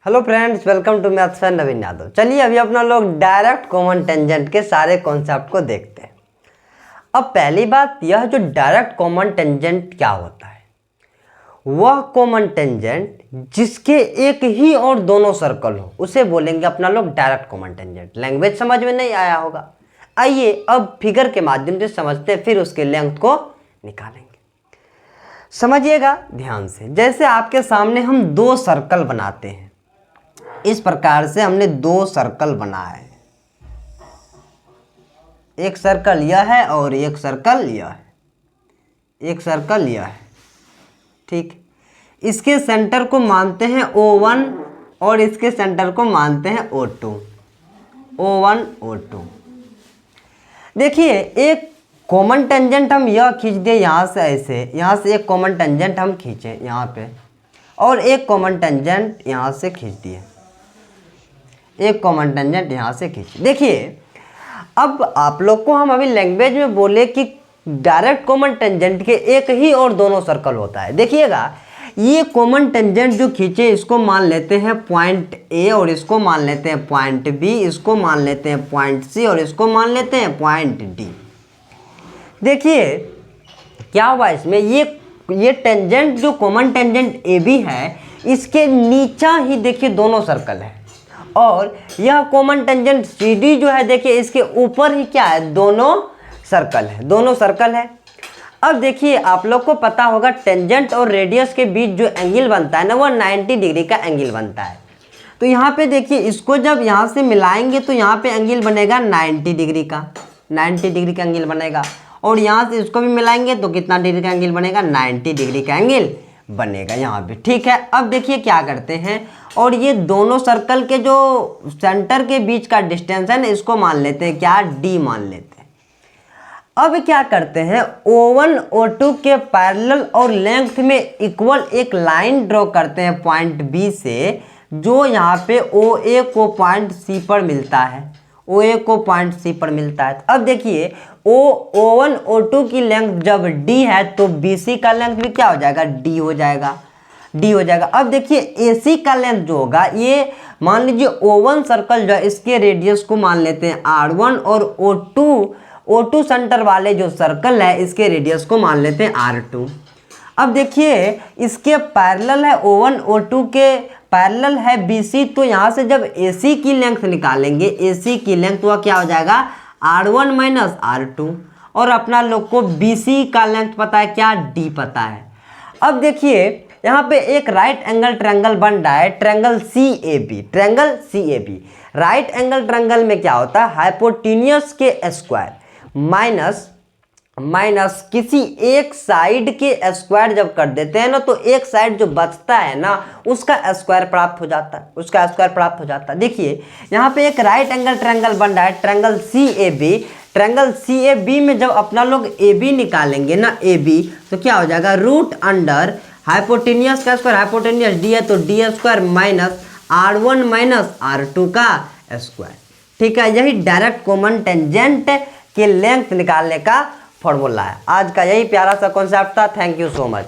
Hello friends, welcome to maths friend Naveen Yadav. चलिए अभी अपना लोग डायरेक्ट कॉमन टेंजेंट के सारे कॉन्सेप्ट को देखते हैं। अब पहली बात यह जो डायरेक्ट कॉमन टेंजेंट क्या होता है, वह कॉमन टेंजेंट जिसके एक ही और दोनों सर्कल हो उसे बोलेंगे अपना लोग डायरेक्ट कॉमन टेंजेंट। लैंग्वेज समझ में नहीं आया होगा, आइए अब फिगर के माध्यम से समझते हैं, फिर उसके लेंथ को निकालेंगे। समझिएगा ध्यान से। जैसे आपके सामने हम दो सर्कल बनाते हैं, इस प्रकार से हमने दो सर्कल बनाए हैं। एक सर्कल यह है और एक सर्कल यह है, एक सर्कल यह है, ठीक। इसके सेंटर को मानते हैं O1 और इसके सेंटर को मानते हैं O2, O1 O2। देखिए एक कॉमन टेंजेंट हम यह खींच दिए यहाँ से, ऐसे यहाँ से एक कॉमन टेंजेंट हम खींचे यहाँ पे, और एक कॉमन टेंजेंट यहाँ से खींच दिए, एक कॉमन टेंजेंट यहाँ से खींच। देखिए अब आप लोग को हम अभी लैंग्वेज में बोले कि डायरेक्ट कॉमन टेंजेंट के एक ही और दोनों सर्कल होता है। देखिएगा ये कॉमन टेंजेंट जो खींचे इसको मान लेते हैं पॉइंट ए और इसको मान लेते हैं पॉइंट बी, इसको मान लेते हैं पॉइंट सी और इसको मान लेते हैं पॉइंट डी। देखिए क्या हुआ इसमें, ये टेंजेंट जो कॉमन टेंजेंट ए बी है इसके नीचा ही देखिए दोनों सर्कल है, और यह कॉमन टेंजेंट सी डी जो है देखिए इसके ऊपर ही क्या है, दोनों सर्कल है, दोनों सर्कल है। अब देखिए आप लोग को पता होगा टेंजेंट और रेडियस के बीच जो एंगल बनता है ना, वह 90 डिग्री का एंगल बनता है। तो यहाँ पे देखिए इसको जब यहाँ से मिलाएंगे तो यहाँ पे एंगल बनेगा 90 डिग्री का, 90 डिग्री का एंगल बनेगा, और यहाँ से इसको भी मिलाएंगे तो कितना डिग्री का एंगल बनेगा, 90 डिग्री का एंगल बनेगा यहाँ पे, ठीक है। अब देखिए क्या करते हैं, और ये दोनों सर्कल के जो सेंटर के बीच का डिस्टेंस है ना, इसको मान लेते हैं क्या, डी मान लेते हैं। अब क्या करते हैं, O1 O2 के पैरेलल और लेंथ में इक्वल एक लाइन ड्रॉ करते हैं पॉइंट बी से, जो यहाँ पे OA को पॉइंट सी पर मिलता है, OA को पॉइंट सी पर मिलता है। अब देखिए O1 O2 की लेंथ जब D है तो BC का लेंथ भी क्या हो जाएगा, D हो जाएगा, D हो जाएगा। अब देखिए AC का लेंथ जो होगा, ये मान लीजिए O1 सर्कल जो है इसके रेडियस को मान लेते हैं R1, और O2 सेंटर वाले जो सर्कल है इसके रेडियस को मान लेते हैं R2। अब देखिए इसके पैरेलल है O1 O2 के पैरेलल है BC, तो यहाँ से जब AC की लेंथ निकालेंगे, AC की लेंथ वह क्या हो जाएगा, R1 माइनस R2, और अपना लोग को BC का लेंथ पता है क्या, D पता है। अब देखिए यहाँ पे एक राइट एंगल ट्रायंगल बन रहा है, triangle CAB, triangle CAB। Right angle triangle में क्या होता है, हाइपोटेन्यूस के स्क्वायर माइनस किसी एक साइड के स्क्वायर जब कर देते हैं ना, तो एक साइड जो बचता है ना उसका स्क्वायर प्राप्त हो जाता है, उसका स्क्वायर प्राप्त हो जाता है। देखिए यहाँ पे एक राइट एंगल ट्रायंगल बन रहा है, ट्रायंगल CAB। ट्रायंगल CAB में जब अपना लोग AB निकालेंगे ना, AB, तो क्या हो जाएगा, रूट अंडर हाइपोटेन्यूस का स्क्वायर, हाइपोटेन्यूस D है तो D square minus R1 minus R2 का स्क्वायर, ठीक है। यही डायरेक्ट कॉमन टेंजेंट के लेंथ निकालने का फॉर्मूला है। आज का यही प्यारा सा कॉन्सेप्ट था। Thank you so much.